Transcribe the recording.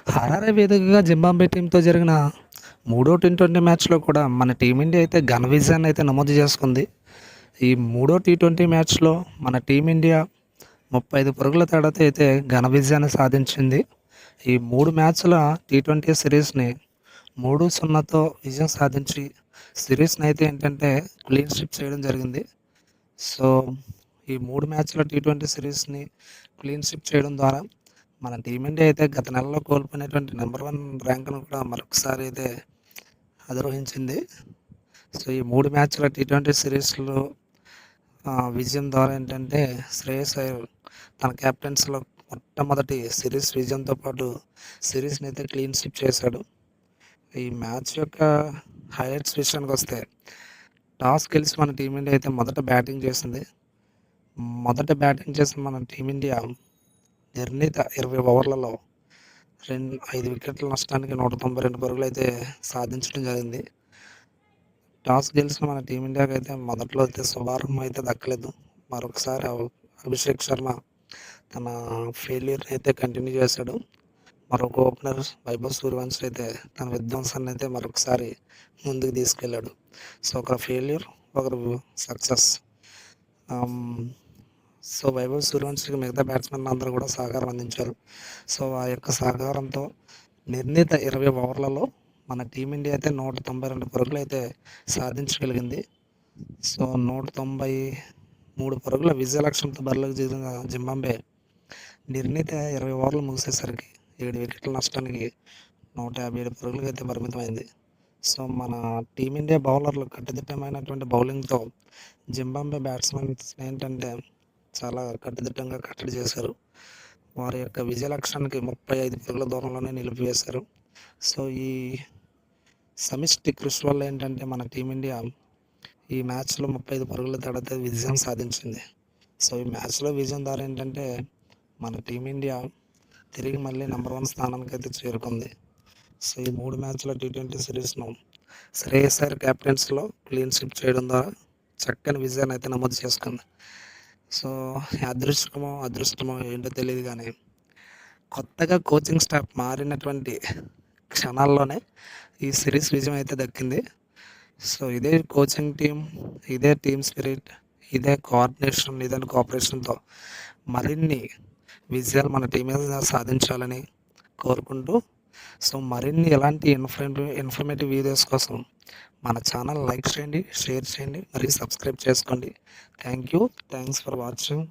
Harare వేదికగా Zimbabwe టీంతో జరిగిన మూడో టీ20 మ్యాచ్లో కూడా మన టీమిండియా అయితే ఘన విజయాన్ని అయితే నమోదు చేసుకుంది. ఈ మూడో టీ20 మ్యాచ్లో మన టీమిండియా 35 పరుగుల తేడాతో అయితే ఘన విజయాన్ని సాధించింది. ఈ 3 మ్యాచ్ల టీ20 సిరీస్ని 3-0తో విజయం సాధించి సిరీస్ని అయితే ఏంటంటే క్లీన్ స్వీప్ చేయడం జరిగింది. సో ఈ 3 మ్యాచ్ల టీ20 సిరీస్ని క్లీన్ స్వీప్ చేయడం ద్వారా మన టీమిండియా అయితే గత నెలలో కోల్పోయినటువంటి నెంబర్ 1 ర్యాంకును కూడా మరొకసారి అయితే అధిరోహించింది. సో ఈ 3 మ్యాచ్ల టీ20 సిరీస్లో విజయం ద్వారా ఏంటంటే శ్రేయస్ అయ్యర్ తన క్యాప్టెన్స్లో మొట్టమొదటి సిరీస్ విజయంతో పాటు సిరీస్ని అయితే క్లీన్ స్వీప్ చేశాడు. ఈ మ్యాచ్ యొక్క హైలైట్స్ విషయానికి వస్తే టాస్ గెలిచి మన టీమిండియా అయితే మొదట బ్యాటింగ్ చేసింది. మన టీమిండియా నిర్ణీత 20 ఓవర్లలో 5 వికెట్ల నష్టానికి 192 పరుగులు అయితే సాధించడం జరిగింది. టాస్ గెలిచిన మన టీమిండియాకి అయితే మొదట్లో అయితే శుభారంభం అయితే దక్కలేదు. మరొకసారి అభిషేక్ శర్మ తన ఫెయిల్యూర్ని అయితే కంటిన్యూ చేశాడు. మరొక ఓపెనర్ వైభవ్ సూర్యవంశీ అయితే తన విధ్వంసాన్ని అయితే మరొకసారి ముందుకు తీసుకెళ్ళాడు. సో ఒకరు ఫెయిల్యూర్, ఒకరు సక్సెస్. సో వైభవ్ సూర్యవంశీకి మిగతా బ్యాట్స్మెన్ అందరూ కూడా సహకారం అందించారు. సో ఆ యొక్క సహకారంతో నిర్ణీత 20 ఓవర్లలో మన టీమిండియా అయితే 192 పరుగులు అయితే సాధించగలిగింది. సో 193 పరుగుల విజయ లక్ష్యంతో బరిలోకి దిగిన జింబాబ్వే నిర్ణీత 20 ఓవర్లు ముగిసేసరికి 7 వికెట్ల నష్టానికి 157 పరుగులకు అయితే పరిమితమైంది. సో మన టీమిండియా బౌలర్లు కట్టుదిట్టమైనటువంటి బౌలింగ్తో జింబాబ్వే బ్యాట్స్మెన్స్ ఏంటంటే చాలా కట్టుదిట్టంగా కట్టడి చేశారు. వారి యొక్క విజయ లక్ష్యానికి 35 పరుగుల దూరంలోనే నిలిపివేశారు. సో ఈ సమిష్టి కృషి వల్ల ఏంటంటే మన టీమిండియా ఈ మ్యాచ్లో 35 పరుగుల తేడాతో విజయం సాధించింది. సో ఈ మ్యాచ్లో విజయం ద్వారా ఏంటంటే మన టీమిండియా తిరిగి మళ్ళీ నెంబర్ 1 స్థానానికి అయితే చేరుకుంది. సో ఈ 3 మ్యాచ్ల టీ20 సిరీస్ను శ్రేయస్ అయ్యర్ క్యాప్టెన్స్లో క్లీన్ స్వీప్ చేయడం ద్వారా చక్కని విజయాన్ని అయితే నమోదు చేసుకుంది. సో అదృష్టమో ఏంటో తెలియదు కానీ కొత్తగా కోచింగ్ స్టాఫ్ మారినటువంటి క్షణాల్లోనే ఈ సిరీస్ విజయం అయితే దక్కింది. సో ఇదే కోచింగ్ టీం, ఇదే టీమ్ స్పిరిట్, ఇదే కోఆర్డినేషన్, ఇదే కోఆపరేషన్తో మరిన్ని విజయాలు మన టీం మీద సాధించాలని కోరుకుంటూ, సో మరిన్ని ఎలాంటి ఇన్ఫర్మేటివ్ వీడియోస్ కోసం మన ఛానల్ లైక్ చేయండి, షేర్ చేయండి, మరియు సబ్స్క్రైబ్ చేసుకోండి. Thanks for watching.